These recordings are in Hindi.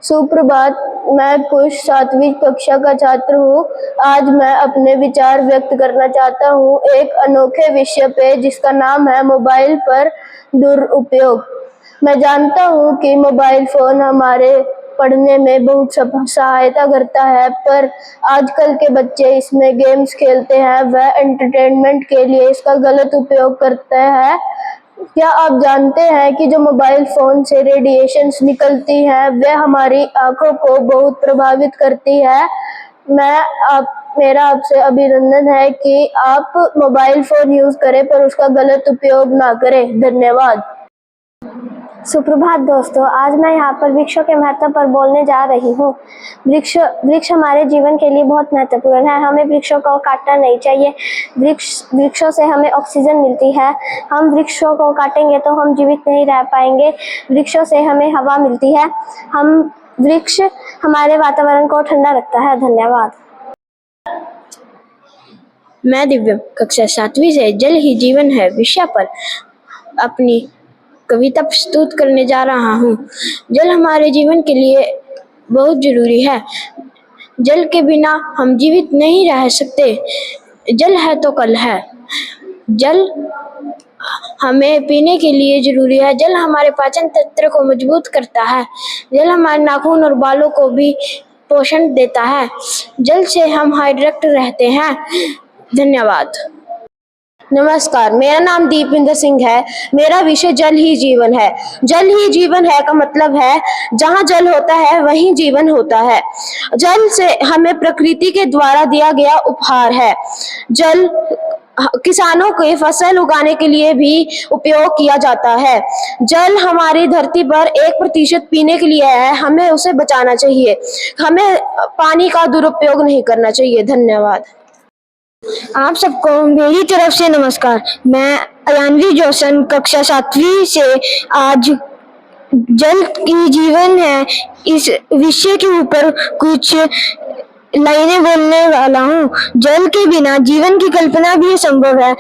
सुप्रभात। मैं कुश 7वीं कक्षा का छात्र हूँ। आज मैं अपने विचार व्यक्त करना चाहता हूँ एक अनोखे विषय पे जिसका नाम है मोबाइल पर दुरुपयोग। मैं जानता हूँ कि मोबाइल फोन हमारे पढ़ने में बहुत सहायता करता है, पर आजकल के बच्चे इसमें गेम्स खेलते हैं, वह एंटरटेनमेंट के लिए इसका गलत उपयोग करते हैं। क्या आप जानते हैं कि जो मोबाइल फोन से रेडिएशंस निकलती हैं वह हमारी आंखों को बहुत प्रभावित करती है। मेरा आपसे अभिनंदन है कि आप मोबाइल फोन यूज करें पर उसका गलत उपयोग ना करें। धन्यवाद। सुप्रभात दोस्तों, आज मैं यहाँ पर वृक्षों के महत्व पर बोलने जा रही हूँ। वृक्ष हमारे जीवन के लिए बहुत महत्वपूर्ण है। हमें वृक्षों को काटना नहीं चाहिए। वृक्षों से हमें ऑक्सीजन मिलती है। हम वृक्षों को काटेंगे तो हम जीवित नहीं रह पाएंगे। वृक्षों से हमें हवा मिलती है। वृक्ष हमारे वातावरण को ठंडा रखता है। धन्यवाद। मैं दिव्यम कक्षा 7वीं से जल ही जीवन है विषय पर अपनी कविता प्रस्तुत करने जा रहा हूँ। जल हमारे जीवन के लिए बहुत जरूरी है। जल के बिना हम जीवित नहीं रह सकते। जल है तो कल है। जल हमें पीने के लिए जरूरी है। जल हमारे पाचन तंत्र को मजबूत करता है। जल हमारे नाखून और बालों को भी पोषण देता है। जल से हम हाइड्रेट रहते हैं। धन्यवाद। नमस्कार, मेरा नाम दीपिंदर सिंह है। मेरा विषय जल ही जीवन है। जल ही जीवन है का मतलब है जहाँ जल होता है वहीं जीवन होता है। जल से हमें प्रकृति के द्वारा दिया गया उपहार है। जल किसानों के फसल उगाने के लिए भी उपयोग किया जाता है। जल हमारी धरती पर 1% पीने के लिए है। हमें उसे बचाना चाहिए। हमें पानी का दुरुपयोग नहीं करना चाहिए। धन्यवाद। आप सबको मेरी तरफ से नमस्कार। मैं अयानवी जोशन कक्षा 7वीं से आज जल की जीवन है इस विषय के ऊपर कुछ लाइनें बोलने वाला हूँ। जल के बिना जीवन की कल्पना भी संभव है।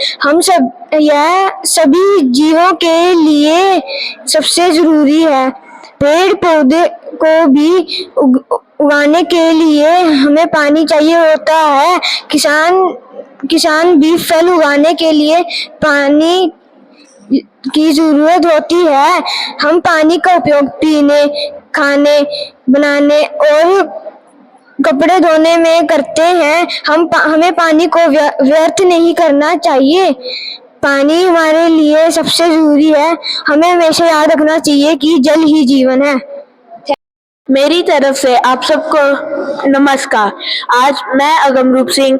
यह सभी जीवों के लिए सबसे जरूरी है। पेड़ पौधे को भी उगाने के लिए हमें पानी चाहिए होता है। किसान भी फल उगाने के लिए पानी की जरूरत होती है। हम पानी का उपयोग पीने, खाने बनाने और कपड़े धोने में करते हैं। हमें पानी को व्यर्थ नहीं करना चाहिए। पानी हमारे लिए सबसे जरूरी है। हमें हमेशा याद रखना चाहिए कि जल ही जीवन है। मेरी तरफ से आप सबको नमस्कार। आज मैं अगमरूप सिंह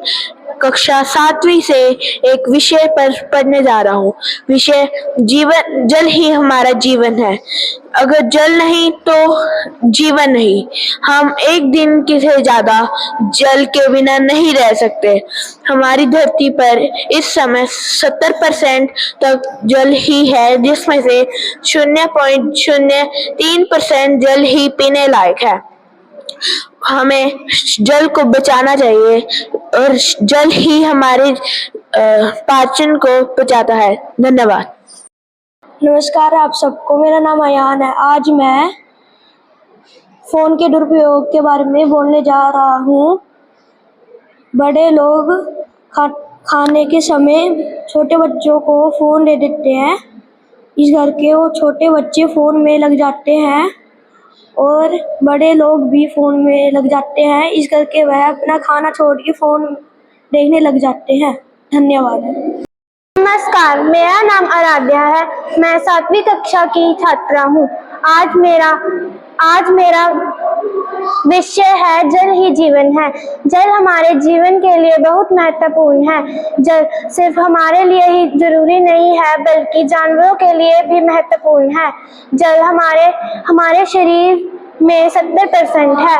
कक्षा 7वीं से एक विषय पर पढ़ने जा रहा हूँ। विषय जीवन। जल ही हमारा जीवन है। अगर जल नहीं तो जीवन नहीं। हम एक दिन से ज्यादा जल के बिना नहीं रह सकते। हमारी धरती पर इस समय 70% तक जल ही है, जिसमें से 0.03% जल ही पीने लायक है। हमें जल को बचाना चाहिए और जल ही हमारे पाचन को बचाता है। धन्यवाद। नमस्कार आप सबको, मेरा नाम अयान है। आज मैं फोन के दुरुपयोग के बारे में बोलने जा रहा हूँ। बड़े लोग खाने के समय छोटे बच्चों को फोन दे देते हैं। इस करके वो छोटे बच्चे फोन में लग जाते हैं और बड़े लोग भी फोन में लग जाते हैं। इस करके वह अपना खाना छोड़ के फोन देखने लग जाते हैं। धन्यवाद। नमस्कार, मेरा नाम आराध्या है। मैं 7वीं कक्षा की छात्रा हूँ। आज मेरा विषय है जल ही जीवन है। जल हमारे जीवन के लिए बहुत महत्वपूर्ण है। जल सिर्फ हमारे लिए ही जरूरी नहीं है बल्कि जानवरों के लिए भी महत्वपूर्ण है। जल हमारे शरीर में 70% है।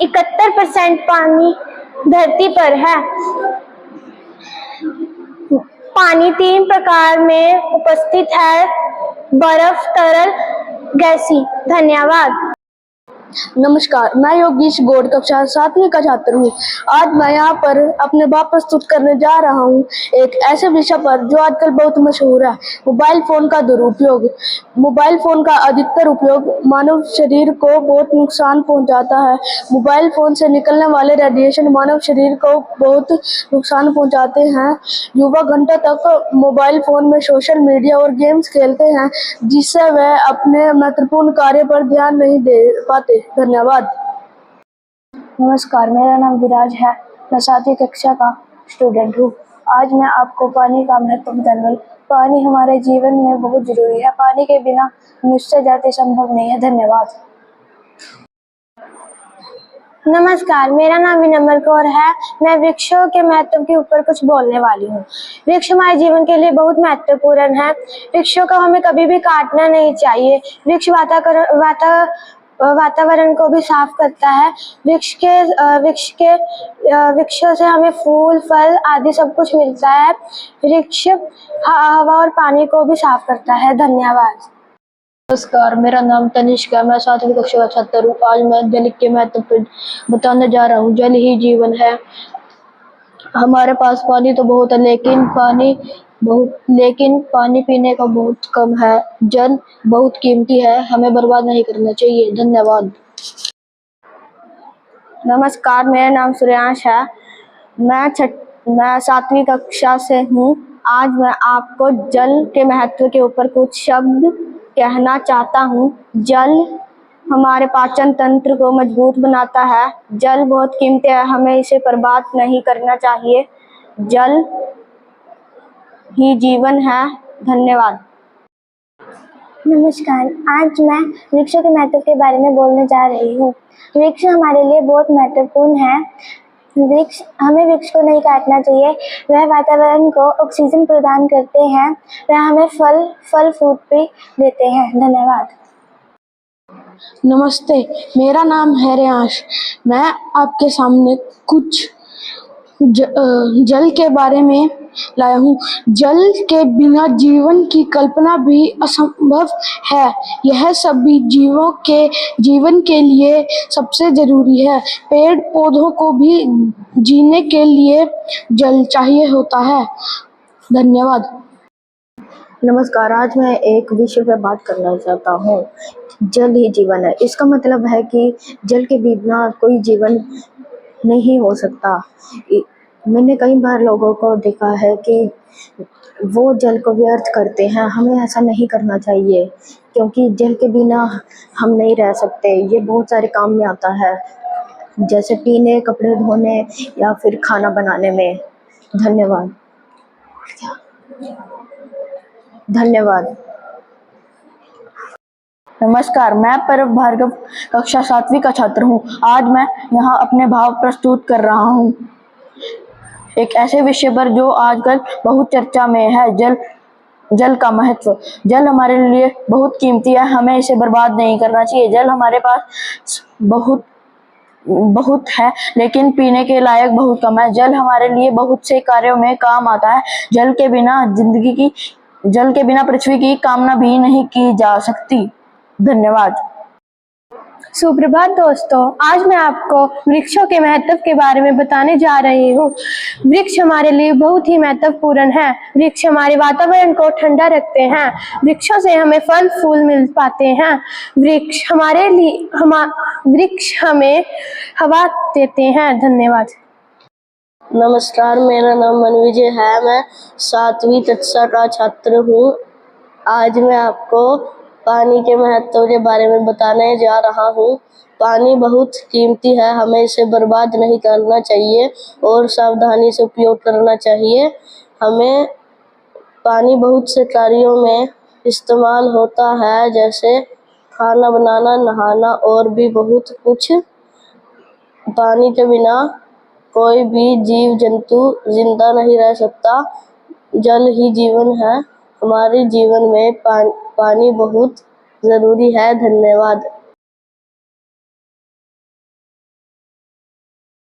71% पानी धरती पर है। पानी 3 प्रकार में उपस्थित है: बर्फ, तरल, गैसीय। धन्यवाद। नमस्कार, मैं योगेश गौड़ कक्षा 7वीं का छात्र हूँ। आज मैं यहाँ पर अपने भाव प्रस्तुत करने जा रहा हूँ एक ऐसे विषय पर जो आजकल बहुत मशहूर है, मोबाइल फोन का दुरुपयोग। मोबाइल फोन का अधिकतर उपयोग मानव शरीर को बहुत नुकसान पहुँचाता है। मोबाइल फोन से निकलने वाले रेडिएशन मानव शरीर को बहुत नुकसान पहुँचाते हैं। युवा घंटों तक मोबाइल फोन में सोशल मीडिया और गेम्स खेलते हैं, जिससे वे अपने महत्वपूर्ण कार्य पर ध्यान नहीं दे पाते। धन्यवाद। नमस्कार, मेरा नाम विराज है। मैं 7वीं कक्षा का स्टूडेंट हूँ। आज मैं आपको पानी का महत्व बताने वाली। पानी हमारे जीवन में बहुत जरूरी है। पानी के बिना मनुष्य जाति संभव नहीं है। धन्यवाद। नमस्कार, मेरा नाम विनम्र कौर है। मैं वृक्षों के महत्व के ऊपर कुछ बोलने वाली हूँ। वृक्ष हमारे जीवन के लिए बहुत महत्वपूर्ण है। वृक्षों को हमें कभी भी काटना नहीं चाहिए। वृक्ष वातावरण को भी साफ करता है। वृक्षों से हमें फूल, फल आदि सब कुछ मिलता है। वृक्ष हवा और पानी को भी साफ करता है। धन्यवाद। नमस्कार, मेरा नाम तनिष्क है। मैं 7वीं कक्षा का छात्र हूँ। आज मैं जल के महत्व पर बताने जा रहा हूँ। जल ही जीवन है। हमारे पास पानी तो बहुत है, लेकिन पानी पीने का बहुत कम है। जल बहुत कीमती है, हमें बर्बाद नहीं करना चाहिए। धन्यवाद। नमस्कार, मेरा नाम सूर्यांश है। मैं 7वीं कक्षा से हूँ। आज मैं आपको जल के महत्व के ऊपर कुछ शब्द कहना चाहता हूँ। जल हमारे पाचन तंत्र को मजबूत बनाता है। जल बहुत कीमती है, हमें इसे बर्बाद नहीं करना चाहिए। जल ही जीवन है। धन्यवाद। नमस्कार, आज मैं वृक्षों के महत्व के बारे में बोलने जा रही हूँ। वृक्ष हमारे लिए बहुत महत्वपूर्ण है। हमें वृक्ष को नहीं काटना चाहिए। वह वातावरण को ऑक्सीजन प्रदान करते हैं। वह हमें फल फ्रूट भी देते हैं। धन्यवाद। नमस्ते, मेरा नाम है रेयांश। मैं आपके सामने कुछ जल के बारे में लाया हूँ। जल के बिना जीवन की कल्पना भी असंभव है। यह सभी जीवों के जीवन के लिए सबसे जरूरी है। पेड़ पौधों को भी जीने के लिए जल चाहिए होता है। धन्यवाद। नमस्कार, आज मैं एक विषय पर बात करना चाहता हूँ। जल ही जीवन है। इसका मतलब है कि जल के बिना कोई जीवन नहीं हो सकता। मैंने कई बार लोगों को देखा है कि वो जल को व्यर्थ करते हैं। हमें ऐसा नहीं करना चाहिए, क्योंकि जल के बिना हम नहीं रह सकते। ये बहुत सारे काम में आता है, जैसे पीने, कपड़े धोने या फिर खाना बनाने में। धन्यवाद। नमस्कार, मैं परव भार्गव कक्षा 7वीं का छात्र हूँ। आज मैं यहाँ अपने भाव प्रस्तुत कर रहा हूँ एक ऐसे विषय पर जो आजकल बहुत चर्चा में है। जल का महत्व। जल हमारे लिए बहुत कीमती है, हमें इसे बर्बाद नहीं करना चाहिए। जल हमारे पास बहुत है, लेकिन पीने के लायक बहुत कम है। जल हमारे लिए बहुत से कार्यों में काम आता है। जल के बिना पृथ्वी की कामना भी नहीं की जा सकती। धन्यवाद। सुप्रभात दोस्तों, आज मैं आपको वृक्षों के महत्व के बारे में बताने जा रही हूँ। वृक्ष हमारे लिए बहुत ही महत्वपूर्ण है। वृक्ष हमारे वातावरण को ठंडा रखते हैं। वृक्षों से हमें फल फूल मिल पाते हैं। वृक्ष हमें हवा देते हैं। धन्यवाद। नमस्कार, मेरा नाम मनविजय है। मैं 7वीं कक्षा का छात्र हूँ। आज मैं आपको पानी के महत्व के बारे में बताने जा रहा हूँ। पानी बहुत कीमती है, हमें इसे बर्बाद नहीं करना चाहिए और सावधानी से उपयोग करना चाहिए। हमें पानी बहुत से कार्यों में इस्तेमाल होता है, जैसे खाना बनाना, नहाना और भी बहुत कुछ। पानी के बिना कोई भी जीव जंतु जिंदा नहीं रह सकता। जल ही जीवन है। हमारे जीवन में पानी बहुत जरूरी है। धन्यवाद।